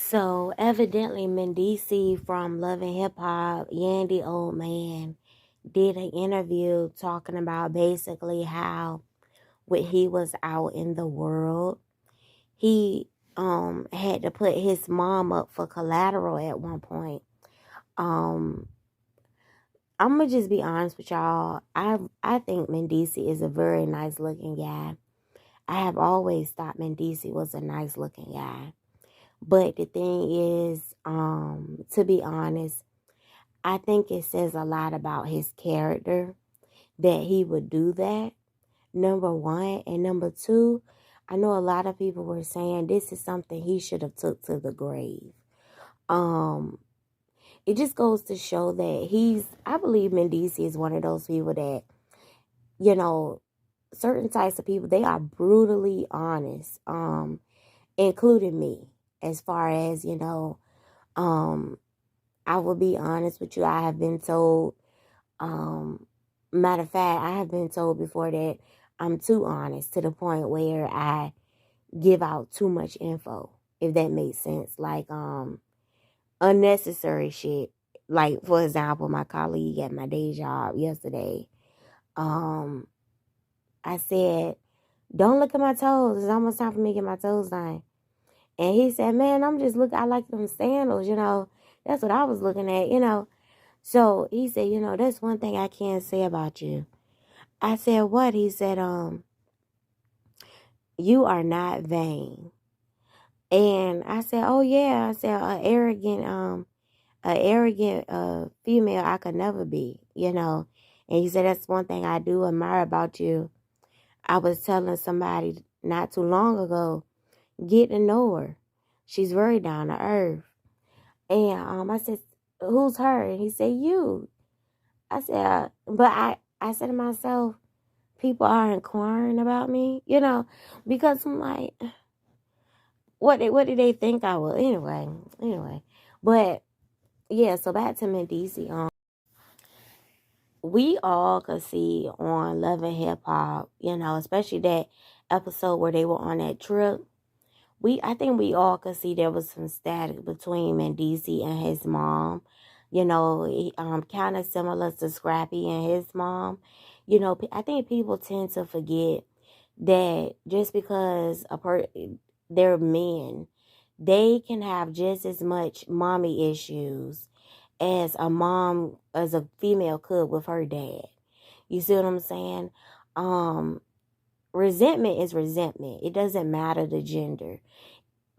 So evidently Mendeecees from Love and Hip Hop, Yandy Old Man, did an interview talking about basically how when he was out in the world, he had to put his mom up for collateral at one point. Um I'm gonna just be honest with y'all. I think Mendeecees is a very nice looking guy. I have always thought Mendeecees was a nice looking guy. But the thing is, to be honest, I think it says a lot about his character that he would do that. Number one. And number two, I know a lot of people were saying this is something he should have took to the grave. Um, it just goes to show that I believe Mendeecees is one of those people that, you know, certain types of people, they are brutally honest, including me, as far as, um, I will be honest with you. I have been told, um, matter of fact, I have been told before that I'm too honest to the point where I give out too much info, if that makes sense. Like, unnecessary shit. Like, for example, my colleague at my day job yesterday, um, I said, don't look at my toes. It's almost time for me to get my toes done. And he said, man, I like them sandals. That's what I was looking at. So he said, that's one thing I can't say about you. I said, what? He said, you are not vain. And I said, oh yeah. I said, a arrogant female I could never be. And he said, that's one thing I do admire about you. I was telling somebody not too long ago, get to know her. She's very down to earth. And I said, who's her? And he said, you. I said, but I said to myself, people are inquiring about me, because I'm like, what did they think I was? Anyway. But yeah, so back to Mendeecees. We all could see on Love and Hip Hop, especially that episode where they were on that trip. I think we all could see there was some static between Mendeecees and his mom. Kind of similar to Scrappy and his mom. I think people tend to forget that just because they're men, they can have just as much mommy issues as a female could with her dad. You see what I'm saying? Resentment is resentment. It doesn't matter the gender.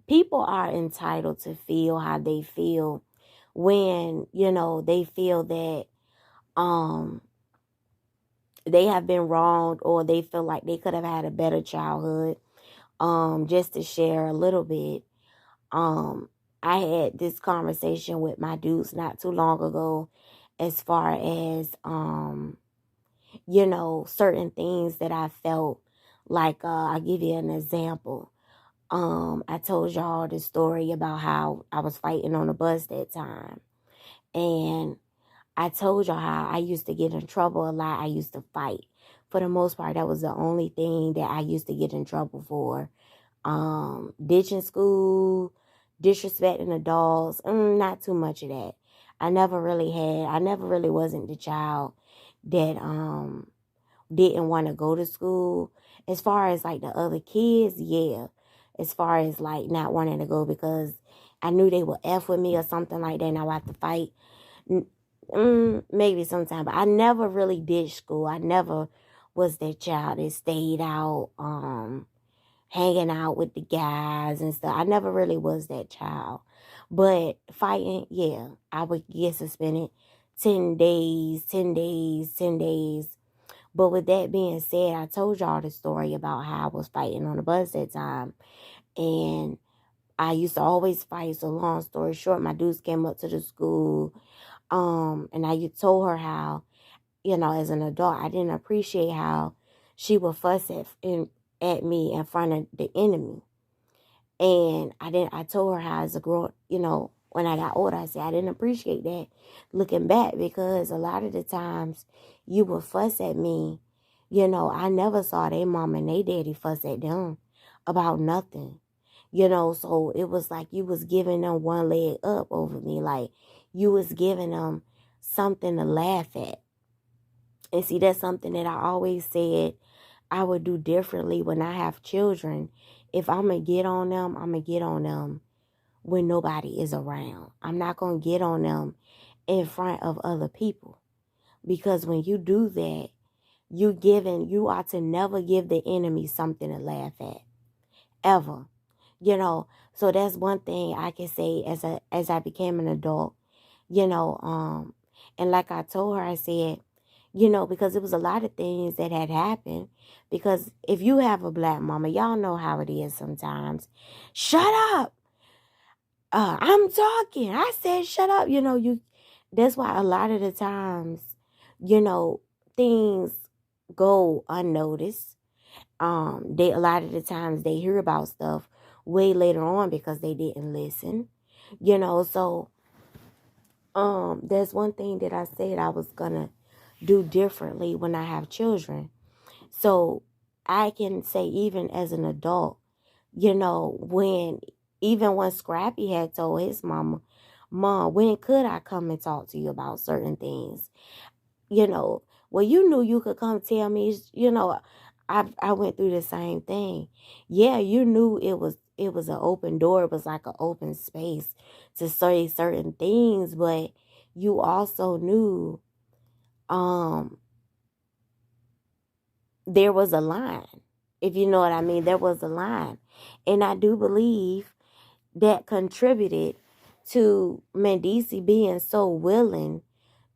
People are entitled to feel how they feel when, they feel that they have been wronged, or they feel like they could have had a better childhood. Just to share a little bit, I had this conversation with my dudes not too long ago, as far as certain things that I felt like. I'll give you an example. I told y'all the story about how I was fighting on the bus that time. And I told y'all how I used to get in trouble a lot. I used to fight. For the most part, that was the only thing that I used to get in trouble for. Ditching school, disrespecting adults, not too much of that. I never really wasn't the child that didn't want to go to school. As far as like the other kids, yeah. As far as like not wanting to go because I knew they would F with me or something like that, and I would have to fight. Maybe sometime, but I never really ditched school. I never was that child that stayed out, hanging out with the guys and stuff. I never really was that child. But fighting, yeah, I would get suspended 10 days, 10 days, 10 days. But with that being said, I told y'all the story about how I was fighting on the bus that time. And I used to always fight. So long story short, my dudes came up to the school. And I told her how, as an adult, I didn't appreciate how she would fuss at me in front of the enemy. And I told her how as a girl, when I got older, I said I didn't appreciate that looking back, because a lot of the times you would fuss at me. I never saw their mom and their daddy fuss at them about nothing. So it was like you was giving them one leg up over me. Like you was giving them something to laugh at. And see, that's something that I always said I would do differently when I have children. If I'm going to get on them, I'm going to get on them when nobody is around. I'm not going to get on them in front of other people. Because when you do that, you ought to never give the enemy something to laugh at. Ever. So that's one thing I can say as I became an adult, and like I told her, I said, because it was a lot of things that had happened. Because if you have a black mama, y'all know how it is sometimes. Shut up. I'm talking. I said, shut up. That's why a lot of the times, things go unnoticed. A lot of the times they hear about stuff way later on because they didn't listen. So that's one thing that I said I was gonna do differently when I have children. So I can say even as an adult, when Scrappy had told his mama, Mom, when could I come and talk to you about certain things? Well, you knew you could come tell me, I went through the same thing. Yeah, you knew it was an open door. It was like an open space to say certain things, but you also knew there was a line. If you know what I mean, there was a line. And I do believe that contributed to Mendeecees being so willing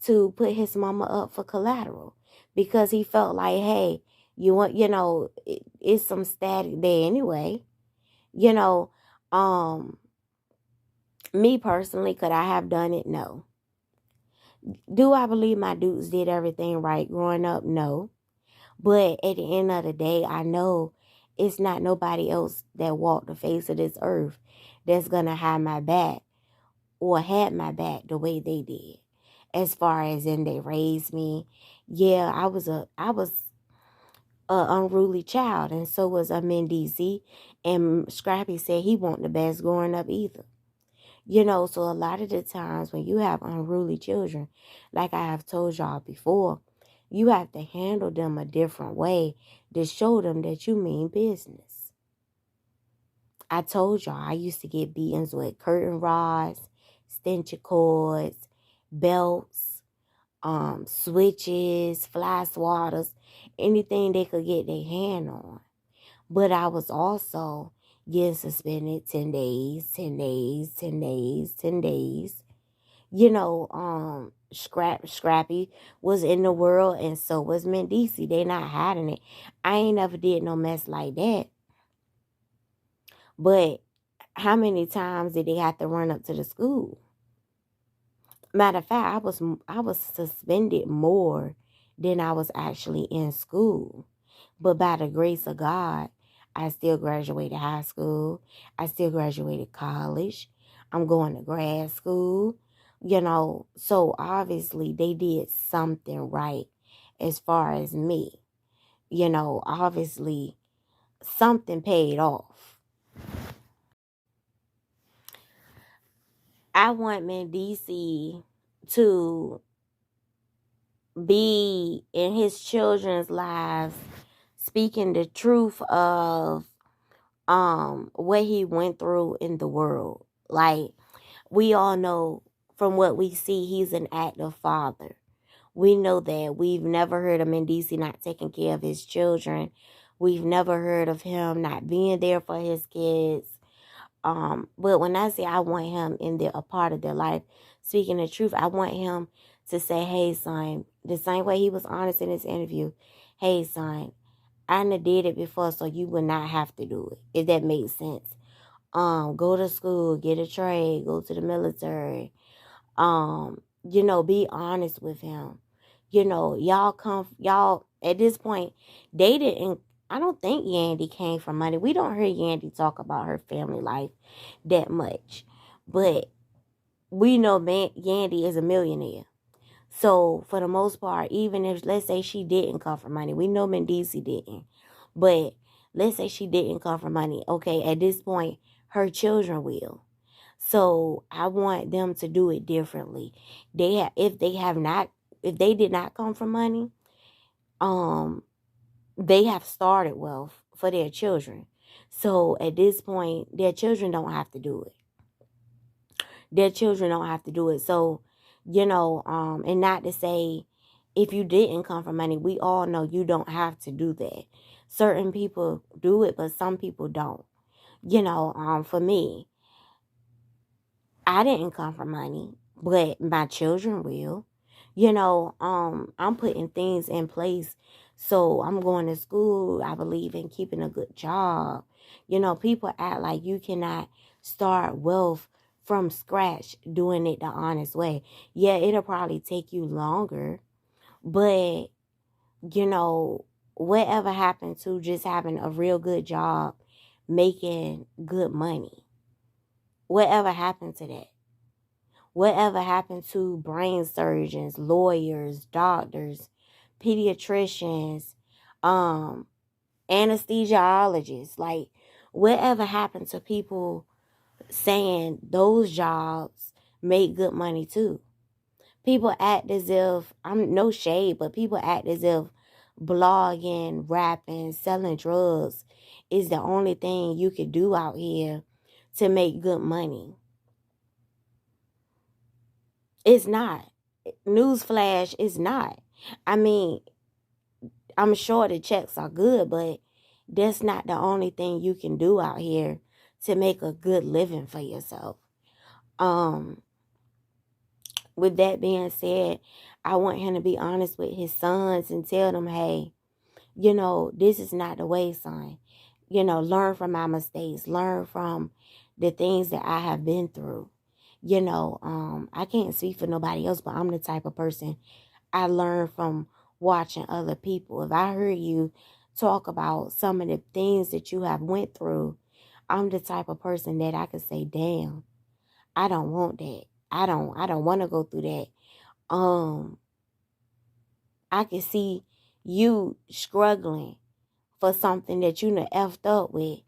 to put his mama up for collateral, because he felt like, hey, it's some static there anyway. Me personally, could I have done it? No. Do I believe my dudes did everything right growing up? No. But at the end of the day, I know it's not nobody else that walked the face of this earth that's going to have my back or had my back the way they did. As far as in they raised me. Yeah, I was a unruly child, and so was a Mendeecees. And Scrappy said he wasn't the best growing up either. So a lot of the times when you have unruly children, like I have told y'all before, you have to handle them a different way to show them that you mean business. I told y'all I used to get beatings with curtain rods, extension cords, belts, switches, fly swatters, anything they could get their hand on. But I was also getting suspended 10 days, 10 days, 10 days, 10 days. Scrappy was in the world, and so was Mendeecees. They not hiding it. I ain't never did no mess like that. But how many times did they have to run up to the school? Matter of fact, I was suspended more than I was actually in school. But by the grace of God, I still graduated high school. I still graduated college. I'm going to grad school. So obviously they did something right as far as me. Obviously something paid off. I want Mendeecees to be in his children's lives speaking the truth of what he went through in the world. Like, we all know from what we see, he's an active father. We know that. We've never heard of Mendeecees not taking care of his children. We've never heard of him not being there for his kids. But when I say I want him in a part of their life, speaking the truth, I want him to say, hey, son, the same way he was honest in his interview, hey, son, I done did it before, so you would not have to do it, if that makes sense. Go to school, get a trade, go to the military. Be honest with him. Y'all at this point, they didn't. I don't think Yandy came from money. We don't hear Yandy talk about her family life that much, but we know Yandy is a millionaire. So for the most part, even if, let's say, she didn't come from money, we know Mendeecees didn't, but let's say she didn't come from money. Okay, at this point, her children will. So I want them to do it differently. If they did not come from money, they have started wealth for their children. So at this point, their children don't have to do it. Their children don't have to do it. So, and not to say if you didn't come from money, we all know you don't have to do that. Certain people do it, but some people don't. For me, I didn't come from money, but my children will. I'm putting things in place. So I'm going to school. I believe in keeping a good job. People act like you cannot start wealth from scratch doing it the honest way. Yeah, it'll probably take you longer, but whatever happened to just having a real good job, making good money? Whatever happened to that? Whatever happened to brain surgeons, lawyers, doctors, pediatricians, anesthesiologists? Like, whatever happened to people saying those jobs make good money too? People act as if, I'm no shade, but people act as if blogging, rapping, selling drugs is the only thing you could do out here to make good money. It's not. Newsflash, it's not. I mean, I'm sure the checks are good, but that's not the only thing you can do out here to make a good living for yourself. With that being said, I want him to be honest with his sons and tell them, hey, this is not the way, son. Learn from my mistakes. Learn from the things that I have been through. I can't speak for nobody else, but I'm the type of person, I learn from watching other people. If I heard you talk about some of the things that you have went through, I'm the type of person that I could say, damn, I don't want that. I don't want to go through that. I can see you struggling for something that you done effed up with.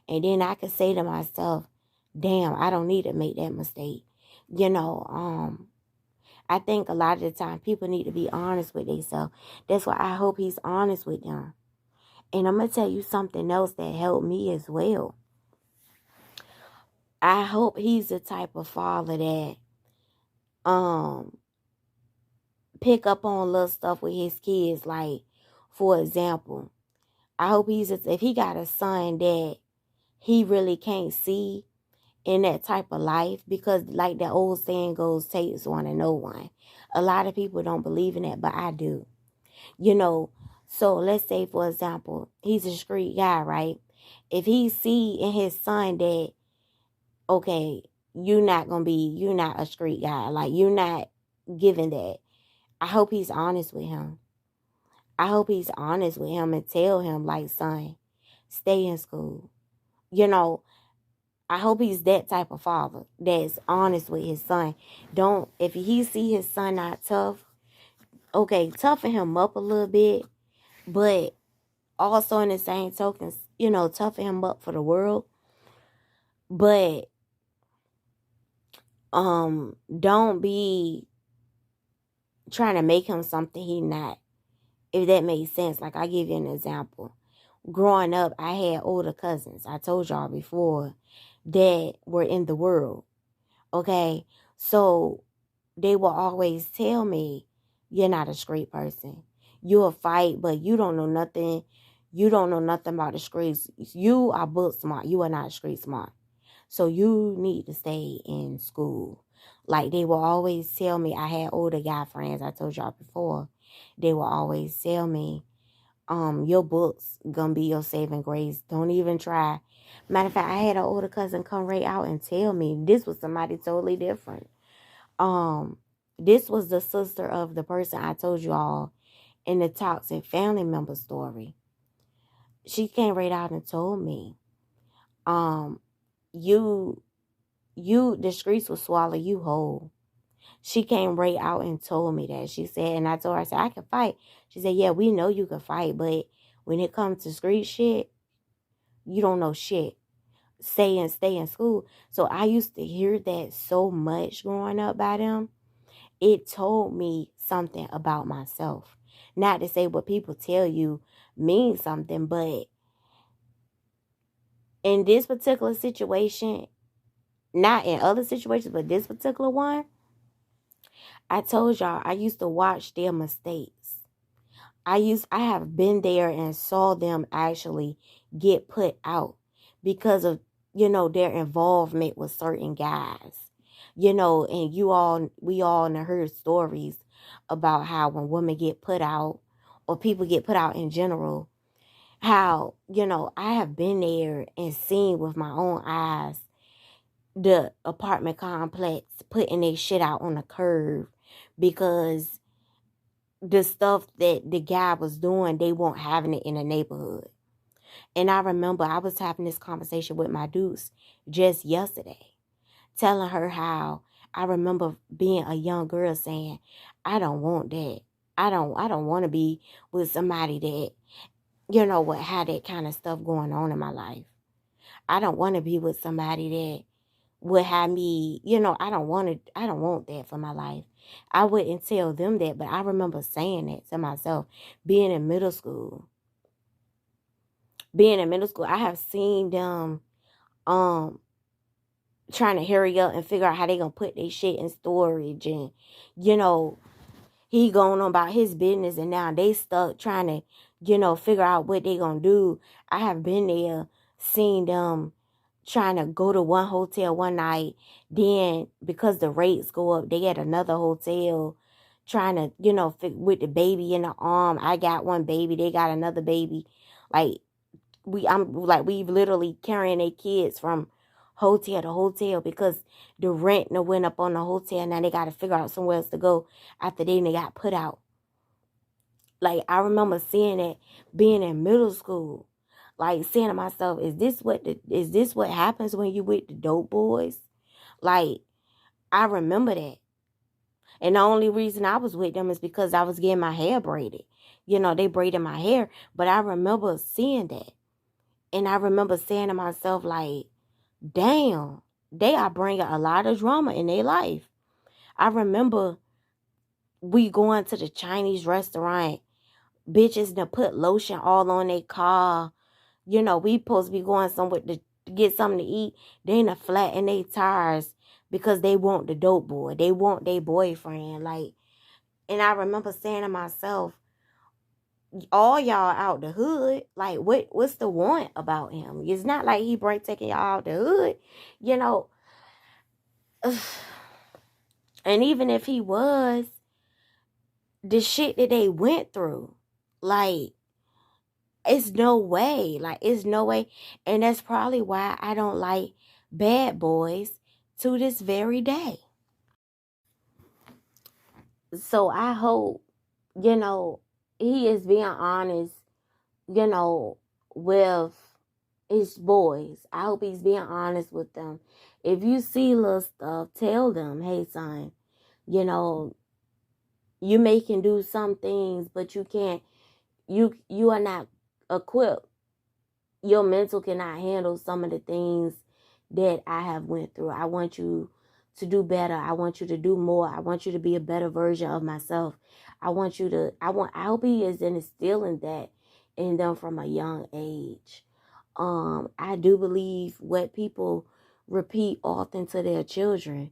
And then I could say to myself, damn, I don't need to make that mistake. I think a lot of the time people need to be honest with themselves. That's why I hope he's honest with them. And I'm going to tell you something else that helped me as well. I hope he's the type of father that pick up on little stuff with his kids. Like, for example, I hope if he got a son that he really can't see in that type of life, because like that old saying goes, takes one to know one. A lot of people don't believe in that, but I do. So let's say, for example, he's a street guy, right? If he see in his son that, okay, you're not a street guy, like you're not giving that, I hope he's honest with him. I hope he's honest with him and tell him, like, son, stay in school. I hope he's that type of father that's honest with his son. If he see his son not tough, okay, toughen him up a little bit, but also in the same token, toughen him up for the world. But don't be trying to make him something he not. If that makes sense. Like, I give you an example. Growing up, I had older cousins, I told y'all before, that were in the world. Okay? So they will always tell me, you're not a street person. You'll fight, but you don't know nothing. You don't know nothing about the streets. You are book smart. You are not street smart. So you need to stay in school. Like, they will always tell me, I had older guy friends, I told y'all before. They will always tell me, your books gonna be your saving grace. Don't even try. Matter of fact, I had an older cousin come right out and tell me this was somebody totally different. This was the sister of the person I told you all in the toxic family member story. She came right out and told me, the streets will swallow you whole. She came right out and told me that. She said, and I told her, I said, I can fight. She said, yeah, we know you can fight, but when it comes to street shit, you don't know shit. stay in school. So I used to hear that so much growing up by them. It told me something about myself. Not to say what people tell you means something, but in this particular situation, not in other situations, but this particular one, I told y'all I used to watch their mistakes. I have been there and saw them actually get put out because of, their involvement with certain guys. And we all heard stories about how when women get put out or people get put out in general, how, I have been there and seen with my own eyes the apartment complex putting their shit out on the curb because the stuff that the guy was doing, they weren't having it in the neighborhood. And I remember I was having this conversation with my dudes just yesterday, telling her how I remember being a young girl saying, I don't want that. I don't want to be with somebody that, what had that kind of stuff going on in my life. I don't want to be with somebody that would have me, I don't want that for my life. I wouldn't tell them that, but I remember saying that to myself, being in middle school. I have seen them trying to hurry up and figure out how they gonna put their shit in storage, and he going on about his business, and now they stuck trying to, figure out what they gonna do. I have been there, seen them trying to go to one hotel one night, then because the rates go up, they at another hotel trying to, with the baby in the arm. I got one baby, they got another baby. Like we've literally carrying their kids from hotel to hotel because the rent went up on the hotel. Now they got to figure out somewhere else to go after they got put out. Like, I remember seeing it being in middle school, like saying to myself, is this what happens when you with the dope boys? Like, I remember that. And the only reason I was with them is because I was getting my hair braided. They braided my hair, but I remember seeing that. And I remember saying to myself, like, damn, they are bringing a lot of drama in their life. I remember we going to the Chinese restaurant, bitches that put lotion all on their car. We supposed to be going somewhere to get something to eat. They in a flat in their tires because they want the dope boy. They want their boyfriend. Like, and I remember saying to myself, all y'all out the hood. Like, what's the want about him? It's not like he taking y'all out the hood, you know. And even if he was, the shit that they went through, like, it's no way. Like, it's no way. And that's probably why I don't like bad boys to this very day. So I hope, he is being honest, with his boys. I hope he's being honest with them. If you see little stuff, tell them, hey, son, you may can do some things, but you can't, you are not equipped. Your mental cannot handle some of the things that I have went through. I want you to do better. I want you to do more. I want you to be a better version of myself. I hope he is instilling that in them from a young age. I do believe what people repeat often to their children,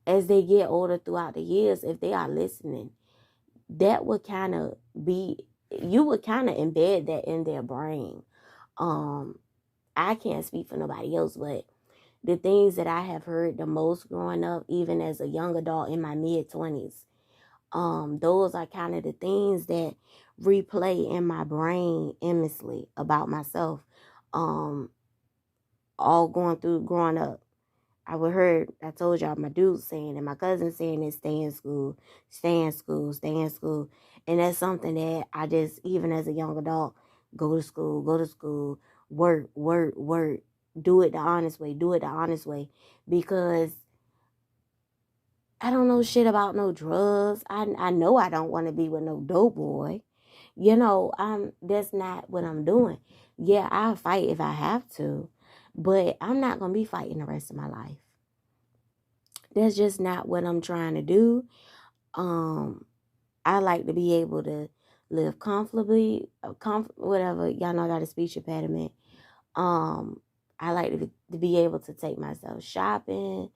as they get older throughout the years, if they are listening, that would kind of be, you would kind of embed that in their brain. I can't speak for nobody else, but the things that I have heard the most growing up, even as a young adult in my mid-20s, those are kind of the things that replay in my brain endlessly about myself. All growing up. I told y'all my dude saying and my cousin saying is stay in school, stay in school, stay in school. And that's something that I just, even as a young adult, go to school, work, do it the honest way, because I don't know shit about no drugs. I know I don't want to be with no dope boy. That's not what I'm doing. Yeah, I'll fight if I have to, but I'm not going to be fighting the rest of my life. That's just not what I'm trying to do. I like to be able to live comfortably, whatever. Y'all know I got a speech impediment. I like to be able to take myself shopping.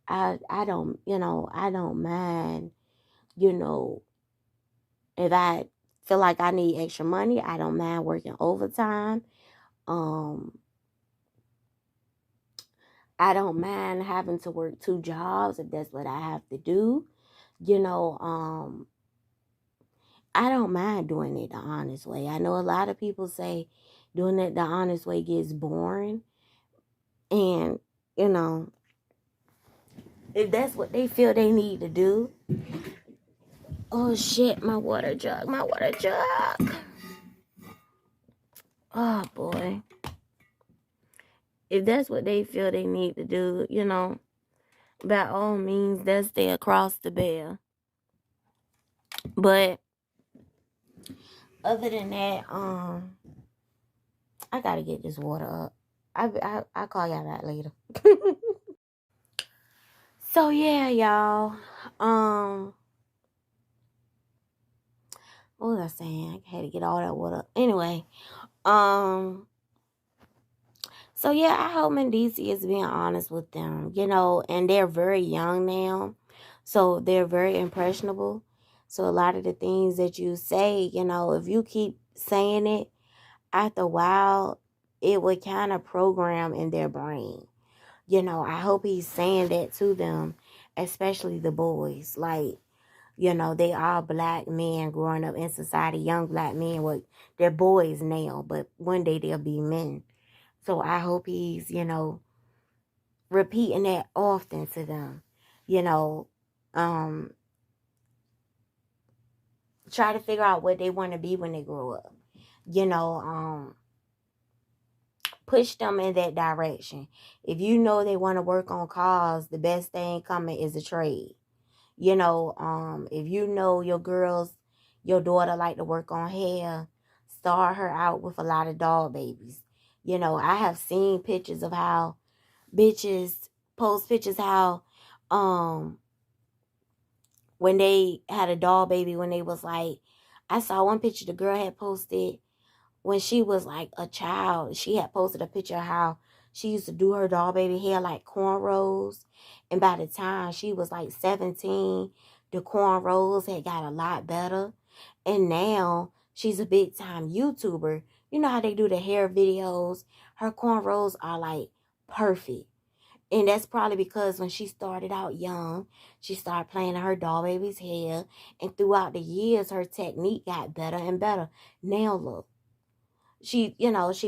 I don't, I don't mind, you know, if I feel like I need extra money, I don't mind working overtime. Um, I don't mind having to work 2 jobs if that's what I have to do. You know, I don't mind doing it the honest way. I know a lot of people say doing it the honest way gets boring. And, you know, if that's what they feel they need to do. Oh shit, my water jug, my water jug. Oh boy. If that's what they feel they need to do, by all means, that's their cross to bear. But other than that, I gotta get this water up. I'll call y'all back later. So yeah, y'all. What was I saying? I had to get all that water up. Anyway, so yeah, I hope Mendeecees is being honest with them, and they're very young now. So they're very impressionable. So a lot of the things that you say, if you keep saying it, after a while, it would kind of program in their brain. I hope he's saying that to them, especially the boys. Like, they are black men growing up in society, young black men. Well, they're boys now, but one day they'll be men. So I hope he's, repeating that often to them. Um, try to figure out what they want to be when they grow up. Push them in that direction. If you know they want to work on cars, the best thing coming is a trade. If you know your daughter like to work on hair, start her out with a lot of doll babies. I have seen pictures of how bitches post pictures how when they had a doll baby when they was like, I saw one picture the girl had posted when she was like a child. She had posted a picture of how she used to do her doll baby hair like cornrows. And by the time she was like 17, the cornrows had got a lot better. And now she's a big time YouTuber. You know how they do the hair videos? Her cornrows are like perfect. And that's probably because when she started out young, she started playing her doll baby's hair. And throughout the years, her technique got better and better. Now look, she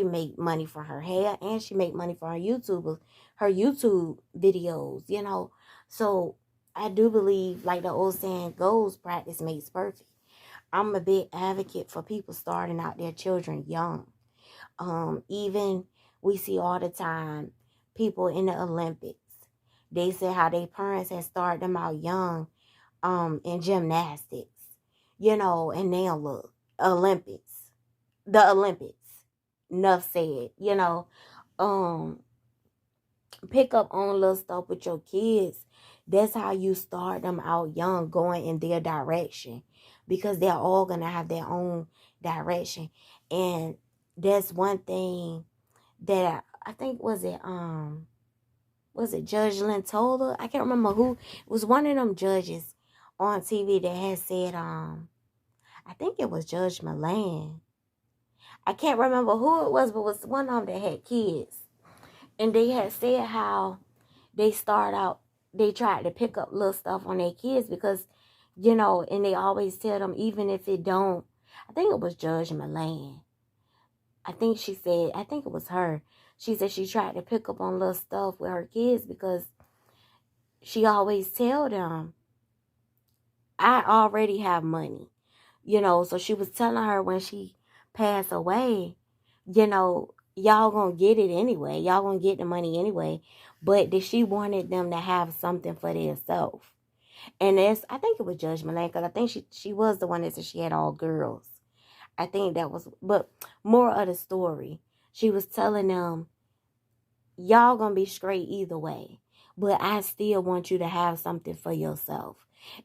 make money for her hair and she make money for her YouTube videos. So I do believe, like the old saying goes, practice makes perfect. I'm a big advocate for people starting out their children young. Even we see all the time people in the Olympics. They say how their parents had started them out young, in gymnastics, and now look, the Olympics. Enough said, pick up on little stuff with your kids. That's how you start them out young, going in their direction, because they're all gonna have their own direction. And that's one thing that I think was it Judge Lentola? I can't remember who. It was one of them judges on TV that had said I think it was Judge Milan. I can't remember who it was, but it was one of them that had kids. And they had said how they tried to pick up little stuff on their kids because, and they always tell them, even if it don't, I think it was Judge Milan. I think it was her. She said she tried to pick up on little stuff with her kids because she always tell them, I already have money. So she was telling her when she passed away, y'all gonna get it anyway. Y'all gonna get the money anyway. But that she wanted them to have something for themselves. And I think it was Judge Milan, because I think she was the one that said she had all girls. I think that was, but more of the story. She was telling them, y'all gonna be straight either way, but I still want you to have something for yourself.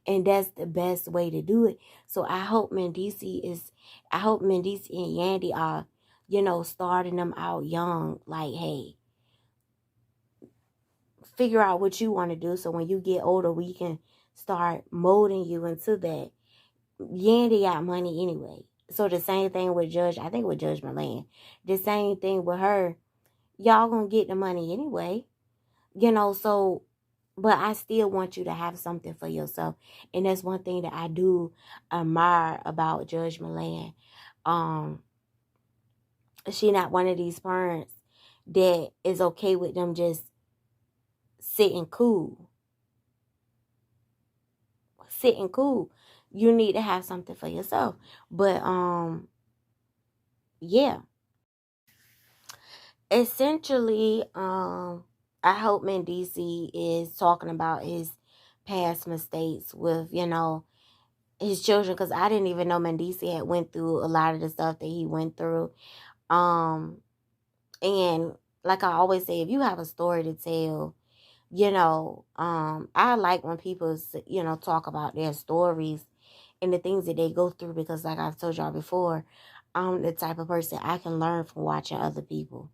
And that's the best way to do it. So I hope Mendeecees and Yandy are, starting them out young. Like, hey, figure out what you want to do, so when you get older, we can start molding you into that. Yandy got money anyway. So the same thing with I think with Judge Milan. The same thing with her. Y'all gonna get the money anyway. So, but I still want you to have something for yourself. And that's one thing that I do admire about Judge Milan. She not one of these parents that is okay with them just sitting cool. Sitting cool. You need to have something for yourself. But yeah. Essentially, I hope Mendeecees is talking about his past mistakes with, his children, because I didn't even know Mendeecees had went through a lot of the stuff that he went through. And like I always say, if you have a story to tell, I like when people, talk about their stories and the things that they go through, because like I've told y'all before, I'm the type of person I can learn from watching other people.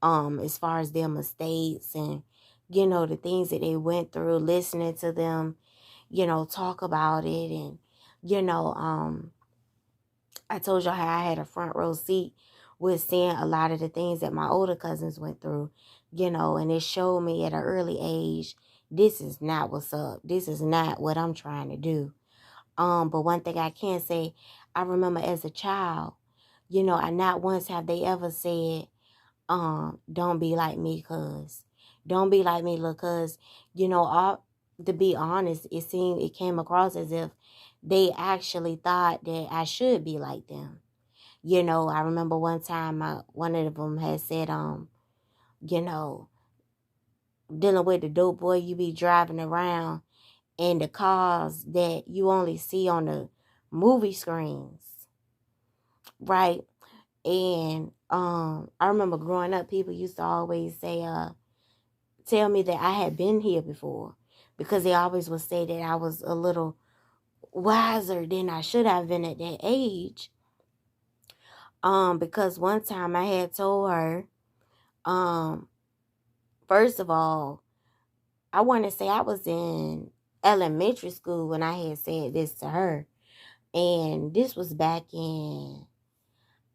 As far as their mistakes and, the things that they went through, listening to them, talk about it. And, I told y'all how I had a front row seat with seeing a lot of the things that my older cousins went through, and it showed me at an early age, this is not what's up. This is not what I'm trying to do. But one thing I can say, I remember as a child, I not once have they ever said, don't be like me, cuz. Don't be like me, look, cuz, to be honest, it came across as if they actually thought that I should be like them. I remember one time one of them had said, you know, dealing with the dope boy, you be driving around in the cars that you only see on the movie screens, right? And I remember growing up, people used to always say, tell me that I had been here before, because they always would say that I was a little wiser than I should have been at that age. Because one time I had told her, first of all, I want to say I was in elementary school when I had said this to her. And this was back in,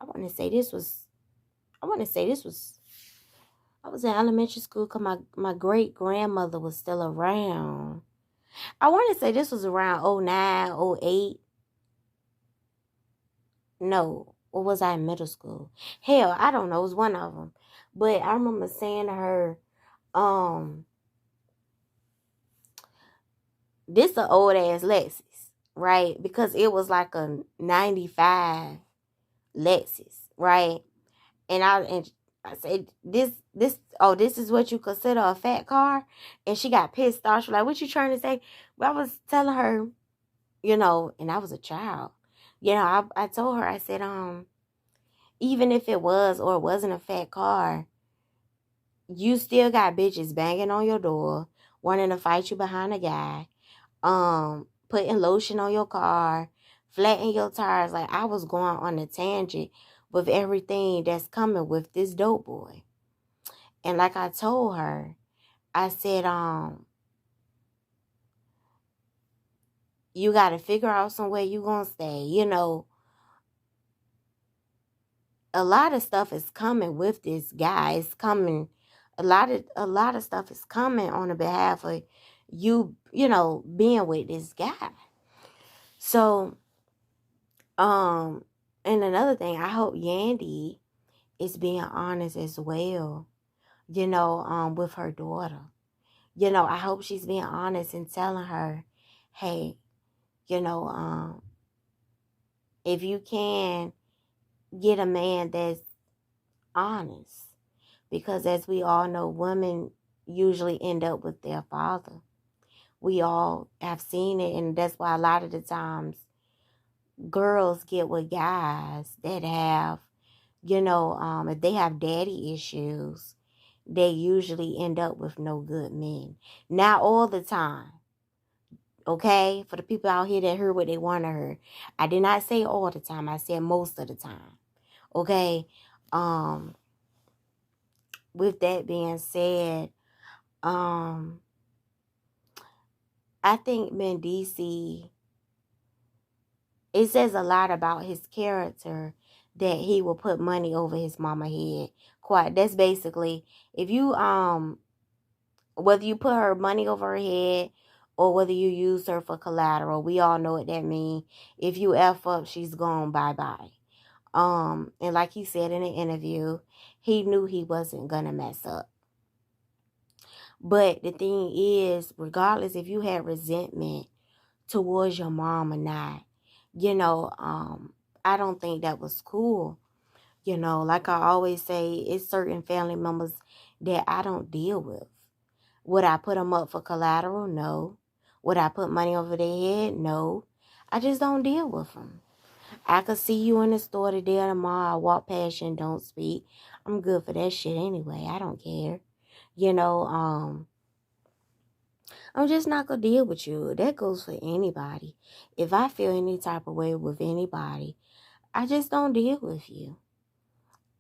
I was in elementary school because my great grandmother was still around. I want to say this was around 09, 08. No, or was I in middle school? Hell, I don't know. It was one of them. But I remember saying to her, this a old ass Lexus, right? Because it was like a 95 Lexus, right? And I said, this is what you consider a fat car? And she got pissed off. She was like, what you trying to say? Well, I was telling her, and I was a child. I told her, I said, even if it was or it wasn't a fat car, you still got bitches banging on your door, wanting to fight you behind a guy, putting lotion on your car, flattening your tires. Like, I was going on a tangent with everything that's coming with this dope boy. And like I told her, I said, you got to figure out somewhere you gonna stay. A lot of stuff is coming with this guy. It's coming. A lot of stuff is coming on the behalf of you, being with this guy. So, and another thing, I hope Yandy is being honest as well, with her daughter. I hope she's being honest and telling her, hey, if you can get a man that's honest, because as we all know, women usually end up with their father. We all have seen it, and that's why a lot of the times girls get with guys that have If they have daddy issues, they usually end up with no good men. Not all the time. Okay? For the people out here that heard what they want to hear. I did not say all the time. I said most of the time. Okay? Um, with that being said, I think Mendeecees, it says a lot about his character that he will put money over his mama head. Quite. That's basically, if you whether you put her money over her head or whether you use her for collateral, we all know what that means. If you F up, she's gone, bye-bye. And like he said in the interview, he knew he wasn't gonna mess up. But the thing is, regardless if you had resentment towards your mom or not, I don't think that was cool. Like I always say, it's certain family members that I don't deal with. Would I put them up for collateral? No. Would I put money over their head? No. I just don't deal with them. I could see you in the store today or tomorrow. I walk past you and don't speak. I'm good for that shit anyway. I don't care. I'm just not going to deal with you. That goes for anybody. If I feel any type of way with anybody, I just don't deal with you.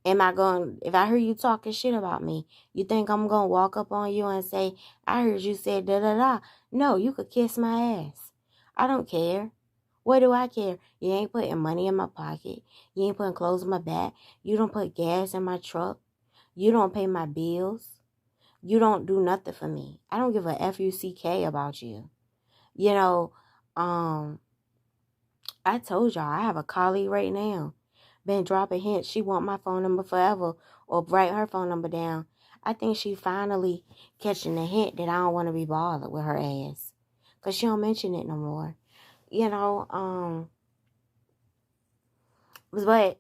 If I hear you talking shit about me, you think I'm going to walk up on you and say, I heard you say da-da-da. No, you could kiss my ass. I don't care. What do I care? You ain't putting money in my pocket. You ain't putting clothes on my back. You don't put gas in my truck. You don't pay my bills. You don't do nothing for me. I don't give a F-U-C-K about you. I told y'all, I have a colleague right now. Been dropping hints. She want my phone number forever or write her phone number down. I think she finally catching the hint that I don't want to be bothered with her ass. Because she don't mention it no more. But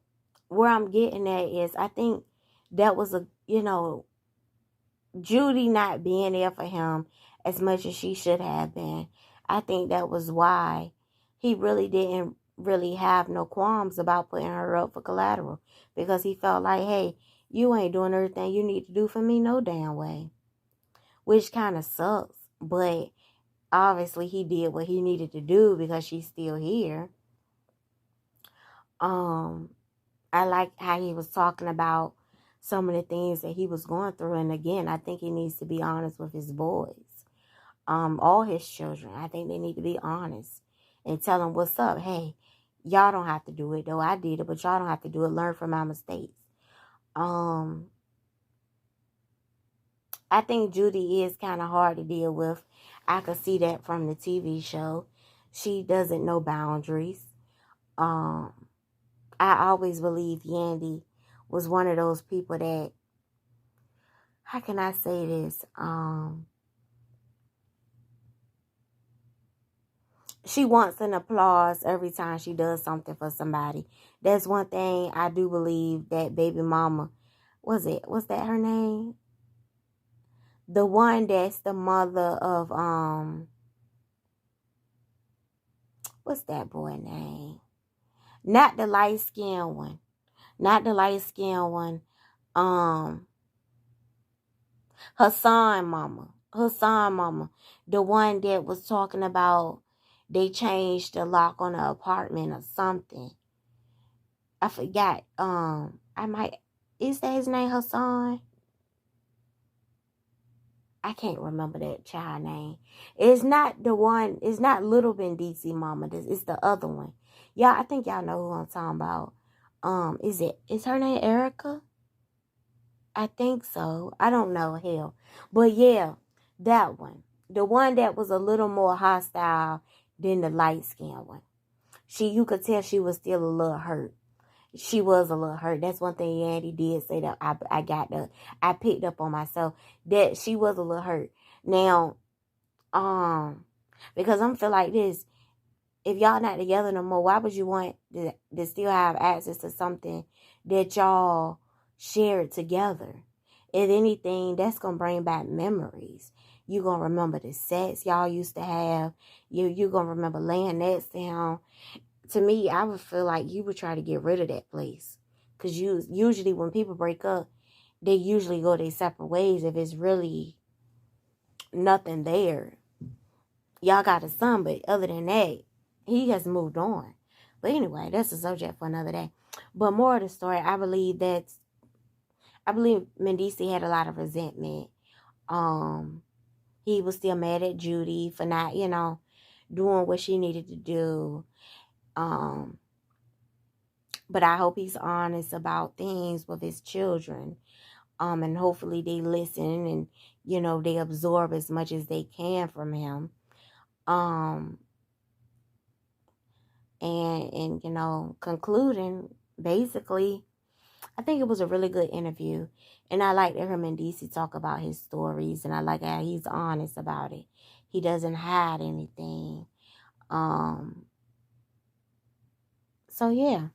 where I'm getting at is I think that was Judy not being there for him as much as she should have been. I think that was why he really didn't really have no qualms about putting her up for collateral, because he felt like, hey, you ain't doing everything you need to do for me no damn way, which kind of sucks. But obviously he did what he needed to do because she's still here. I like how he was talking about some of the things that he was going through. And again, I think he needs to be honest with his boys. All his children. I think they need to be honest and tell them what's up. Hey, y'all don't have to do it, though. I did it, but y'all don't have to do it. Learn from my mistakes. I think Judy is kind of hard to deal with. I could see that from the TV show. She doesn't know boundaries. I always believe Yandy was one of those people that, how can I say this? She wants an applause every time she does something for somebody. That's one thing I do believe that baby mama, what's that her name? The one that's the mother of, what's that boy name? Not the light-skinned one. Not the light-skinned one. Hassan mama. The one that was talking about they changed the lock on the apartment or something. I forgot. Is that his name, Hassan? I can't remember that child name. It's not the one, it's not Little Mendeecees mama. It's the other one. Yeah, I think y'all know who I'm talking about. Is her name Erica? I think so. I don't know, hell. But yeah, that one. The one that was a little more hostile than the light-skinned one. You could tell she was still a little hurt. She was a little hurt. That's one thing Yandy did say that I picked up on myself, that she was a little hurt. Now, because I'm feel like this, if y'all not together no more, why would you want to still have access to something that y'all shared together? If anything, that's gonna bring back memories. You gonna remember the sex y'all used to have. You gonna remember laying next to him. To me, I would feel like you would try to get rid of that place. Because usually when people break up, they usually go their separate ways if it's really nothing there. Y'all got a son, but other than that, he has moved on. But anyway, that's a subject for another day. But more of the story, I believe Mendeecees had a lot of resentment. He was still mad at Judy for not, doing what she needed to do. But I hope he's honest about things with his children. And hopefully they listen and, they absorb as much as they can from him. And concluding, basically, I think it was a really good interview. And I like to hear Mendeecees talk about his stories, and I like how he's honest about it. He doesn't hide anything. So yeah.